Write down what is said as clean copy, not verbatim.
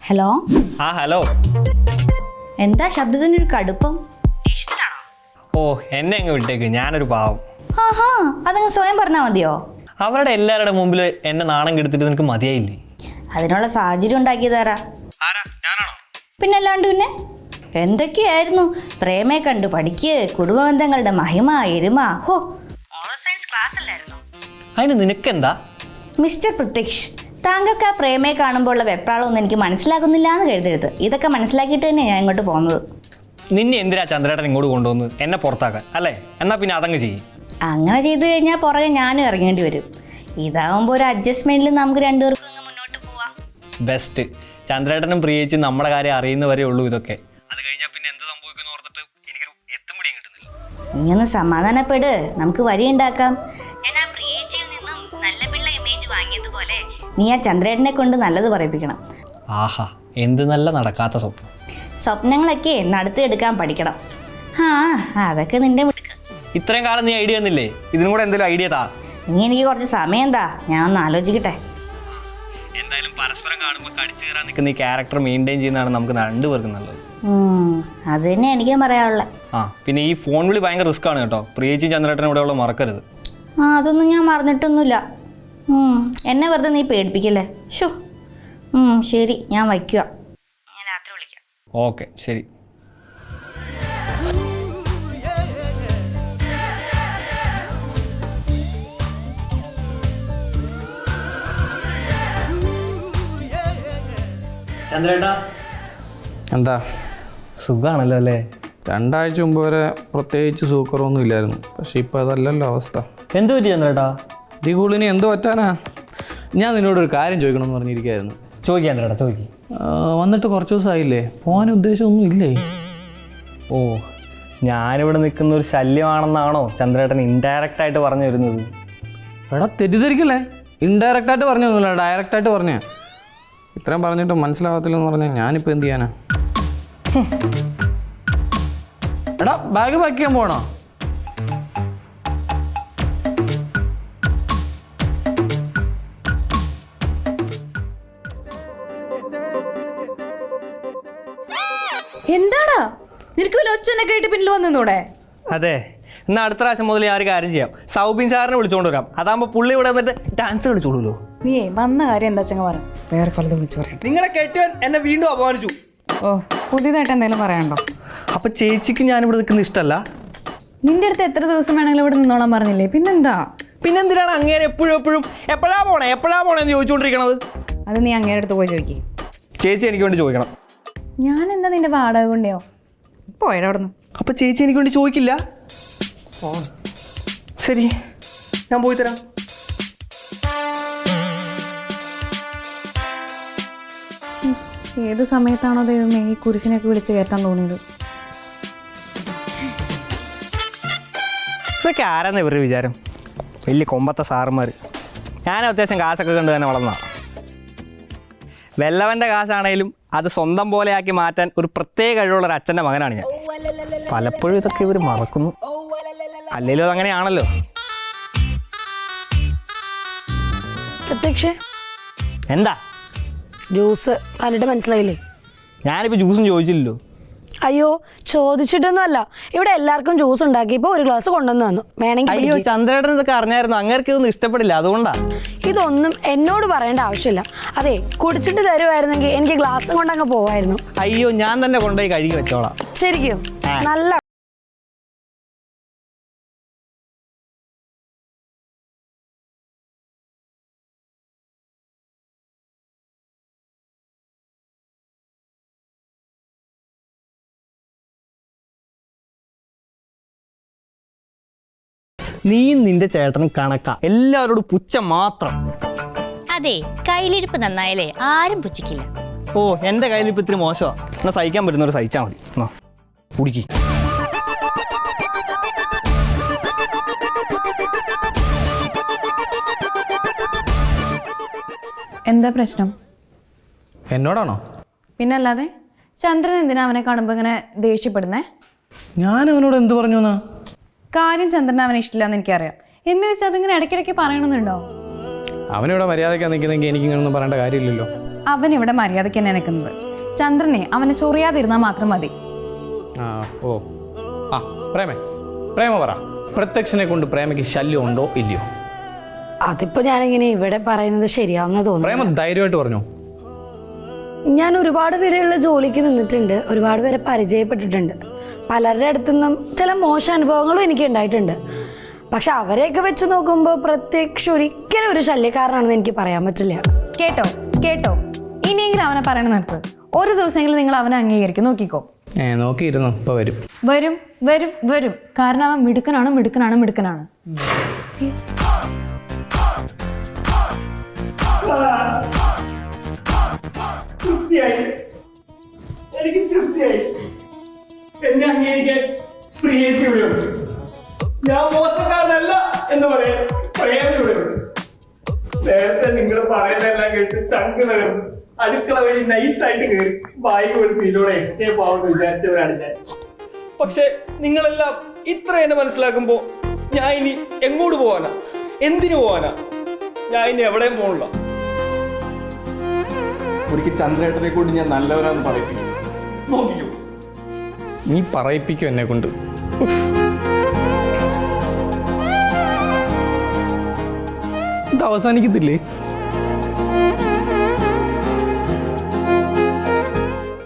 Hello. Hello. എന്താ ശബ്ദത്തിനൊരു കടുപ്പം? ഓ എന്നെ അങ്ങ് വിട്ടേക്ക്, ഞാനൊരു പാവം. അതങ്ങ് സ്വയം പറഞ്ഞാൽ മതിയോ? അവരുടെ എല്ലാവരുടെ മുമ്പിൽ എന്നെ നാണം കെടുത്തിട്ട് നിനക്ക് മതിയായില്ലേ? അതിനുള്ള സാഹചര്യം ഉണ്ടാക്കിയതാരാ? പിന്നല്ലാണ്ട് പിന്നെ എന്തൊക്കെയായിരുന്നു? പ്രേമയെ കണ്ടു പഠിക്ക്, കുടുംബബന്ധങ്ങളുടെ മഹിമ എരുമ. ഹോ, മോറൽ സയൻസ് ക്ലാസ് അല്ലായിരുന്നു. അതിന് നിനക്കെന്താ? മിസ്റ്റർ പ്രത്യക്ഷ്, താങ്കൾക്ക് ആ പ്രേമയെ കാണുമ്പോൾ ഉള്ള വെപ്രാളമൊന്നും എനിക്ക് മനസ്സിലാകുന്നില്ല എന്ന് കരുതരുത്. ഇതൊക്കെ മനസ്സിലാക്കിയിട്ട് തന്നെ ഞാൻ ഇങ്ങോട്ട് പോകുന്നത്. നിന്നെ എന്തിനാ ചന്ദ്രേട്ടൻ ഇങ്ങോട്ട് കൊണ്ടുവന്ന് എന്നെ പുറത്താക്കാൻ അല്ലേ? എന്നാ പിന്നെ അതങ്ങ് ചെയ്യും. അങ്ങനെ ചെയ്തു കഴിഞ്ഞാൽ പുറകെ ഞാനും ഇറങ്ങേണ്ടി വരും. ഇതാവുമ്പോൾ ഒരു അഡ്ജസ്റ്റ്മെന്റിൽ നമുക്ക് രണ്ടുപേർക്കും അങ്ങ് മുന്നോട്ട് പോവാം. ബെസ്റ്റ്. ചന്ദ്രേട്ടനും പ്രിയേച്ചും നമ്മുടെ കാര്യം അറിയുന്നവരേ ഉള്ളൂ ഇതൊക്കെ. അത് കഴിഞ്ഞാൽ പിന്നെ എന്ത് സംഭവിക്കുന്നു ഓർത്തിട്ട് എനിക്കൊരു എത്തുപിടിയും കിട്ടുന്നില്ല. നീ ഒന്ന് സമാധാനപ്പെട്, നമുക്ക് വഴി ഉണ്ടാക്കാം. ഞാൻ ആ പ്രിയേച്ചിയിൽ നിന്നും നല്ല പിള്ള ഇമേജ് വാങ്ങിയതുപോലെ നീ ആ ചന്ദ്രേട്ടനെ കൊണ്ട് നല്ലത് പറയിപ്പിക്കണം. ആഹാ, എന്ത് നല്ല നടക്കാത്ത സ്വപ്നം. സ്വപ്നങ്ങളൊക്കെ നടത്തിയെടുക്കാൻ പഠിക്കണം. അതൊക്കെ നിന്റെ മിടുക്ക്. ഇത്രയും കാലം നീ ഐഡിയ ഒന്നില്ലേ? ഇതിനും കൂടെ എന്തെങ്കിലും ഐഡിയ താ. നീ എനിക്ക് കുറച്ച് സമയം എന്താ, ഞാൻ ഒന്ന് ആലോചിക്കട്ടെ. എന്തായാലും പരസ്പരം കാണുമ്പോൾ കടിച്ചു കയറാൻ നിൽക്കുന്ന ഈ ക്യാരക്ടർ മെയിൻറ്റെയിൻ ചെയ്യുന്നതാണ് നമുക്ക് രണ്ടുപേർക്കും നല്ലത്. അത് തന്നെ എനിക്കും പറയാനുള്ളത്. പിന്നെ ഈ ഫോൺ വിളി ഭയങ്കര റിസ്ക് ആണ് കേട്ടോ. പ്രിയേച്ചി ചന്ദ്രേട്ടനും ഇവിടെ ഉള്ള മറക്കരുത്. അതൊന്നും ഞാൻ മറന്നിട്ടൊന്നുമില്ല. എന്നെ വെറുതെ നീ പേടിപ്പിക്കല്ലേ. ശരി, ഞാൻ വയ്ക്കുക. ഞാൻ രാത്രി വിളിക്കാം. ഓക്കെ, ശരി. ചന്ദ്രേട്ടാ, എന്താ സുഖാണല്ലോ അല്ലേ? 2 ആഴ്ച മുമ്പ് വരെ പ്രത്യേകിച്ച് സൂക്കറൊന്നും ഇല്ലായിരുന്നു. പക്ഷെ ഇപ്പോൾ അതല്ലല്ലോ അവസ്ഥ. എന്തു പറ്റി ചന്ദ്രേട്ടാ? ദികൂളിനി എന്ത് പറ്റാനാ? ഞാൻ നിന്നോടൊരു കാര്യം ചോദിക്കണമെന്ന് പറഞ്ഞിരിക്കുകയായിരുന്നു. ചോദിക്കാം ചന്ദ്രേട്ടാ, ചോദിക്കും. വന്നിട്ട് കുറച്ച് ദിവസമായില്ലേ? പോകാൻ ഉദ്ദേശമൊന്നും ഇല്ലേ? ഓ, ഞാനിവിടെ നിൽക്കുന്ന ഒരു ശല്യമാണെന്നാണോ ചന്ദ്രേട്ടൻ ഇൻഡയറക്റ്റ് ആയിട്ട് പറഞ്ഞു വരുന്നത്? എടാ തെറ്റിദ്ധരിക്കല്ലേ, ഇൻഡയറക്റ്റായിട്ട് പറഞ്ഞൊന്നുമില്ല, ഡയറക്റ്റായിട്ട് പറഞ്ഞേ. ഇത്രയും പറഞ്ഞിട്ട് മനസ്സിലാകത്തില്ലെന്ന് പറഞ്ഞാൽ ഞാനിപ്പോൾ എന്ത് ചെയ്യാനാ? എടാ ബാഗ് പാക്ക് ചെയ്യാൻ പോകണോ? എന്താടാ നിനക്ക് വല്ല ഒച്ചനൊക്കെ ആയിട്ട് പിന്നിൽ വന്നൂടെ? അതെ, എന്നാൽ അടുത്ത പ്രാവശ്യം മുതൽ ഞാൻ ഒരു കാര്യം ചെയ്യാം. സൗബിൻ സാറിനെ വിളിച്ചുകൊണ്ട് വരാം. അതാകുമ്പോൾ പുള്ളി ഇവിടെ വന്നിട്ട് ഡാൻസ് കളിച്ചോളൂല്ലോ. നീ വന്ന കാര്യം എന്താ ചങ്ങ പറ, വേറെ പലതും വിളിച്ചു പറയട്ടെ. നിങ്ങളെ കെട്ടിയവൻ എന്നെ വീണ്ടും അപമാനിച്ചു. ഓ, പുതിയതായിട്ട് എന്തെങ്കിലും പറയാനുണ്ടോ? അപ്പൊ ചേച്ചിക്ക് ഞാനിവിടെ നിൽക്കുന്ന ഇഷ്ടമല്ല? നിന്റെ അടുത്ത് എത്ര ദിവസം വേണമെങ്കിലും ഇവിടെ നിന്നോളാൻ പറഞ്ഞില്ലേ? പിന്നെന്തിനാണ് അങ്ങേരെ എപ്പോഴും എപ്പോഴാ പോണേ എന്ന് ചോദിച്ചുകൊണ്ടിരിക്കണത്? അത് നീ അങ്ങേരുടെ അടുത്ത് പോയി ചോദിക്കേ. ചേച്ചി എനിക്ക് വേണ്ടി ചോദിക്കണം. ഞാൻ എന്താ നിന്റെ വാടക കൊണ്ടോ? പോയടാ അവിടെ നിന്ന്. അപ്പൊ ചേച്ചി എനിക്ക് വേണ്ടി ചോദിക്കില്ല? ശരി, ഞാൻ പോയി തരാം. ഏത് സമയത്താണോ ദൈവമേ ഈ കുരിശിനൊക്കെ വിളിച്ച് കയറ്റാൻ തോന്നിയത്? ഇതൊക്കെ ആരാന്ന് ഇവരുടെ വിചാരം? വലിയ കൊമ്പത്തെ സാറുമാർ. ഞാൻ അത്യാവശ്യം കാശൊക്കെ കണ്ട് തന്നെ വളർന്നതാണ്. വെല്ലവൻ്റെ കാശാണേലും അത് സ്വന്തം പോലെയാക്കി മാറ്റാൻ ഒരു പ്രത്യേക കഴിവുള്ള ഒരു അച്ഛൻ്റെ മകനാണ് ഞാൻ. പലപ്പോഴും ഇതൊക്കെ ഇവർ മറക്കുന്നു. അല്ലെങ്കിലും അതങ്ങനെയാണല്ലോ. പ്രത്യക്ഷേ, എന്താ ജ്യൂസ് കണ്ടിട്ട് മനസ്സിലായില്ലേ? ഞാനിപ്പോൾ ജ്യൂസും ചോദിച്ചില്ലല്ലോ. അയ്യോ, ചോദിച്ചിട്ടൊന്നുമല്ല. ഇവിടെ എല്ലാവർക്കും ജ്യൂസ് ഉണ്ടാക്കിയപ്പോൾ ഒരു ഗ്ലാസ് കൊണ്ടുവന്ന് തന്നു. വേണമെങ്കിൽ അയ്യോ, ചന്ദ്രേട്ടൻ ഇതൊക്കെ അറിഞ്ഞായിരുന്നു. അങ്ങേർക്ക് ഇതൊന്നും ഇഷ്ടപ്പെടില്ല, അതുകൊണ്ടാ. ഇതൊന്നും എന്നോട് പറയേണ്ട ആവശ്യമില്ല. അതെ, കുടിച്ചിട്ട് തരുമായിരുന്നെങ്കിൽ എനിക്ക് ഗ്ലാസും കൊണ്ടങ്ങ് പോവായിരുന്നു. അയ്യോ, ഞാൻ തന്നെ കൊണ്ടുപോയി കഴുകി വെച്ചോളാം. ശരിക്കും നല്ല നീയും നിന്റെ ചേട്ടനും കണക്കാ, എല്ലാവരോടും പുച്ഛം മാത്രം. അതെ, കയ്യിലിരിപ്പ് നന്നായാലേ ആരും പുച്ഛിക്കില്ല. ഓ, എൻ്റെ കയ്യിൽ ഇപ്പം ഇത്തിരി മോശമാണ്. എന്നാൽ സഹിക്കാൻ പറ്റുന്നവർ സഹിച്ചാൽ മതി. കുടിക്ക്. എന്താ പ്രശ്നം? എന്നോടാണോ? പിന്നല്ലാതെ ചന്ദ്രൻ എന്തിനാ അവനെ കാണുമ്പോൾ ഇങ്ങനെ ദേഷ്യപ്പെടുന്നേ? ഞാൻ അവനോട് എന്ത് പറഞ്ഞു എന്നാ? കാര്യം ചന്ദ്രൻ അവനെ ഇഷ്ടമില്ല എന്ന് എനിക്കറിയാം. എന്ന് വെച്ചാൽ അതിങ്ങനെ ഇടയ്ക്കിടയ്ക്ക് പറയണമെന്നുണ്ടോ? അവനിവിടെ മര്യാദയ്ക്കാണ് നിൽക്കുന്നെങ്കിൽ എനിക്കിങ്ങനൊന്നും പറയേണ്ട കാര്യമില്ലല്ലോ. അവൻ ഇവിടെ മര്യാദയ്ക്ക് തന്നെ നിൽക്കുന്നത്. ചന്ദ്രനെ അവനെ ചൊറിയാതിരുന്നാൽ മാത്രം മതി. ഓ ആ പ്രേമ പറ, പ്രത്യക്ഷനെ കൊണ്ട് പ്രേമയ്ക്ക് ശല്യം ഉണ്ടോ ഇല്ലയോ? അതിപ്പോ ഞാനിങ്ങനെ ഇവിടെ പറയുന്നത് ശരിയാവുന്ന തോന്നുന്നു. പ്രേമ ധൈര്യമായിട്ട് പറഞ്ഞു. ഞാൻ ഒരുപാട് പേരുള്ള ജോലിക്ക് നിന്നിട്ടുണ്ട്, ഒരുപാട് പേരെ പരിചയപ്പെട്ടിട്ടുണ്ട്. പലരുടെ അടുത്തുനിന്നും ചില മോശം അനുഭവങ്ങളും എനിക്ക് ഉണ്ടായിട്ടുണ്ട്. പക്ഷെ അവരെയൊക്കെ വെച്ച് നോക്കുമ്പോൾ പ്രത്യക്ഷ ഒരിക്കലും ഒരു ശല്യക്കാരനാണെന്ന് എനിക്ക് പറയാൻ പറ്റില്ല. കേട്ടോ ഇനിയെങ്കിലും അവനെ പറയണ നിർത്ത്. ഒരു ദിവസമെങ്കിലും നിങ്ങൾ അവനെ അംഗീകരിക്കും. നോക്കിക്കോ. നോക്കിയിരുന്നു, ഇപ്പൊ വരും. വരും വരും വരും. കാരണം അവൻ മിടുക്കനാണ് മിടുക്കനാണ് മിടുക്കനാണ്. എനിക്ക് തൃപ്തിയായി. എന്നെ അംഗീകരിക്കാൻ പ്രിയേച്ചി ഇവിടെയുണ്ട്. ഞാൻ മോശക്കാരനല്ല എന്ന് പറയാൻ പ്രേമ ഇവിടെയുണ്ട്. നേരത്തെ നിങ്ങൾ പറയുന്നതെല്ലാം കേട്ട് ചങ്ക് തകർന്നു അടുക്കള വഴി നൈസായിട്ട് കയറി ബാഗ് കൊടുത്ത് ഇതിലൂടെ എസ്കേപ്പ് ആവുമെന്ന് വിചാരിച്ചവരാണ് ഞാൻ. പക്ഷെ നിങ്ങളെല്ലാം ഇത്ര എന്നെ മനസ്സിലാക്കുമ്പോ ഞാൻ ഇനി എങ്ങോട്ട് പോവാനാ, എന്തിനു പോവാനാ? ഞാൻ ഇനി എവിടെയും പോകണില്ല. ഒരിക്കൽ ചന്ദ്രേട്ടനെ കൊണ്ട് ഞാൻ നല്ലവരാന്ന് പറയിപ്പിക്കും. നോക്കിക്കോ. നീ പറയിപ്പിക്കും എന്നെ കൊണ്ട്. ഇത് അവസാനിക്കത്തില്ലേ?